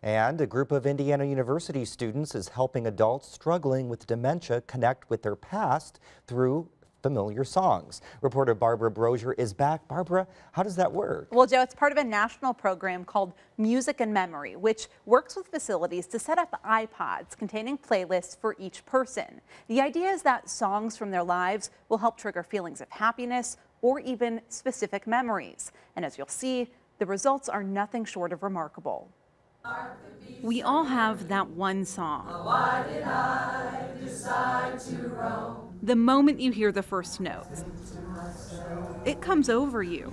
And a group of Indiana University students is helping adults struggling with dementia connect with their past through familiar songs. Reporter Barbara Brozier is back. Barbara, how does that work? Well, Joe, it's part of a national program called Music and Memory, which works with facilities to set up iPods containing playlists for each person. The idea is that songs from their lives will help trigger feelings of happiness or even specific memories. And as you'll see, the results are nothing short of remarkable. We all have that one song. Why did I decide to roam? The moment you hear the first notes, it comes over you.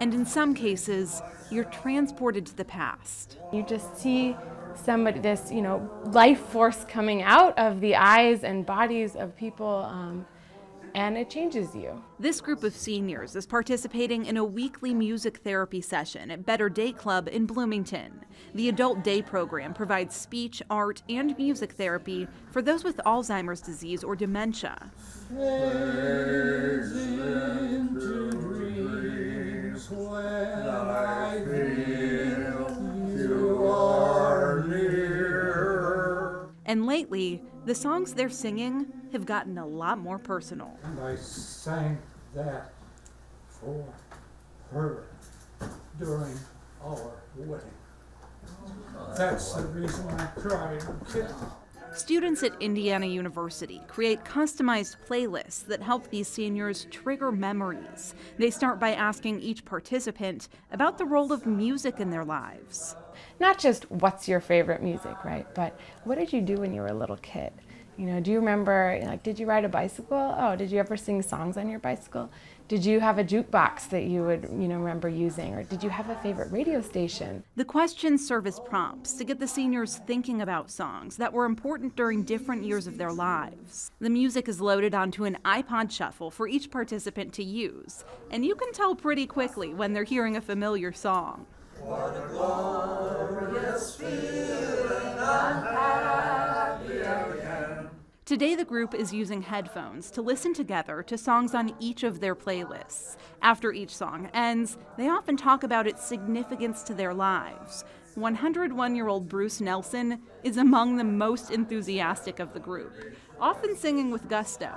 And in some cases, you're transported to the past. You just see somebody, this, life force coming out of the eyes and bodies of people, and it changes you. This group of seniors is participating in a weekly music therapy session at Better Day Club in Bloomington. The adult day program provides speech, art, and music therapy for those with Alzheimer's disease or dementia. Into dreams when I feel you are near. And lately, the songs they're singing have gotten a lot more personal. And I sang that for her during our wedding. That's the reason I cried. Students at Indiana University create customized playlists that help these seniors trigger memories. They start by asking each participant about the role of music in their lives. Not just what's your favorite music, right? But what did you do when you were a little kid? Do you remember, did you ride a bicycle? Oh, did you ever sing songs on your bicycle? Did you have a jukebox that you would, remember using? Or did you have a favorite radio station? The questions serve as prompts to get the seniors thinking about songs that were important during different years of their lives. The music is loaded onto an iPod shuffle for each participant to use, and you can tell pretty quickly when they're hearing a familiar song. What a glorious feeling, I'm happy again. Today, the group is using headphones to listen together to songs on each of their playlists. After each song ends, they often talk about its significance to their lives. 101-year-old Bruce Nelson is among the most enthusiastic of the group, often singing with gusto.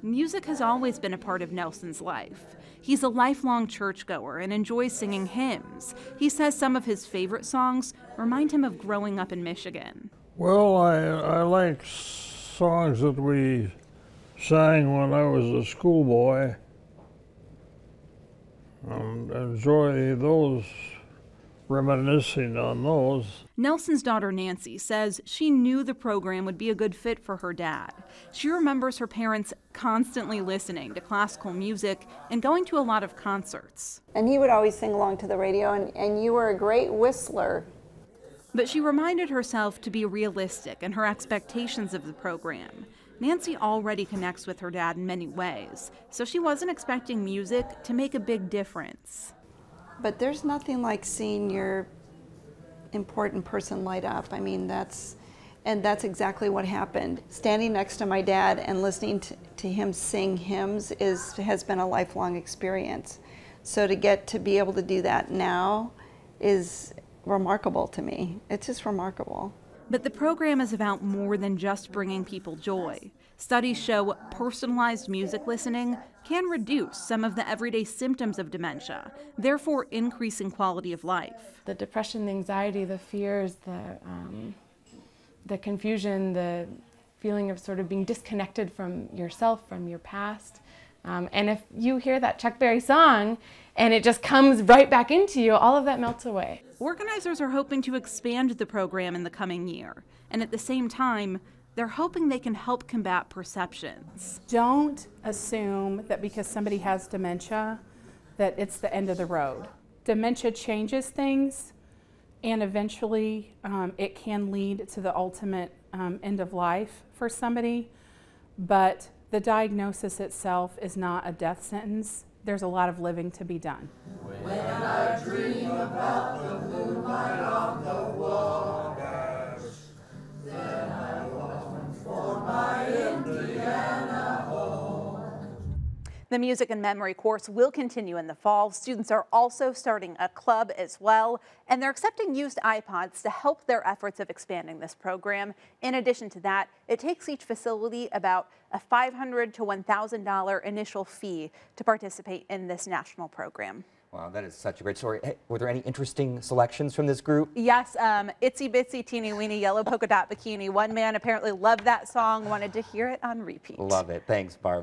Music has always been a part of Nelson's life. He's a lifelong churchgoer and enjoys singing hymns. He says some of his favorite songs remind him of growing up in Michigan. Well, I like songs that we sang when I was a schoolboy. Enjoy those, reminiscing on those. Nelson's daughter Nancy says she knew the program would be a good fit for her dad. She remembers her parents constantly listening to classical music and going to a lot of concerts. And he would always sing along to the radio, and you were a great whistler. But she reminded herself to be realistic in her expectations of the program. Nancy already connects with her dad in many ways, so she wasn't expecting music to make a big difference. But there's nothing like seeing your important person light up. I mean, that's exactly what happened. Standing next to my dad and listening to him sing hymns has been a lifelong experience. So to get to be able to do that now is remarkable to me. It's just remarkable. But the program is about more than just bringing people joy. Studies show personalized music listening can reduce some of the everyday symptoms of dementia, therefore increasing quality of life. The depression, the anxiety, the fears, the confusion, the feeling of sort of being disconnected from yourself, from your past. And if you hear that Chuck Berry song and it just comes right back into you, all of that melts away. Organizers are hoping to expand the program in the coming year, and at the same time, they're hoping they can help combat perceptions. Don't assume that because somebody has dementia that it's the end of the road. Dementia changes things, and eventually it can lead to the ultimate end of life for somebody, but the diagnosis itself is not a death sentence. There's a lot of living to be done. When I dream about the moonlight on the waters, then I long for my Indiana home. The Music and Memory course will continue in the fall. Students are also starting a club as well, and they're accepting used iPods to help their efforts of expanding this program. In addition to that, it takes each facility about a $500 to $1,000 initial fee to participate in this national program. Wow, that is such a great story. Hey, were there any interesting selections from this group? Yes, Itsy Bitsy Teeny Weeny Yellow Polka Dot Bikini. One man apparently loved that song, wanted to hear it on repeat. Love it. Thanks, Barbara.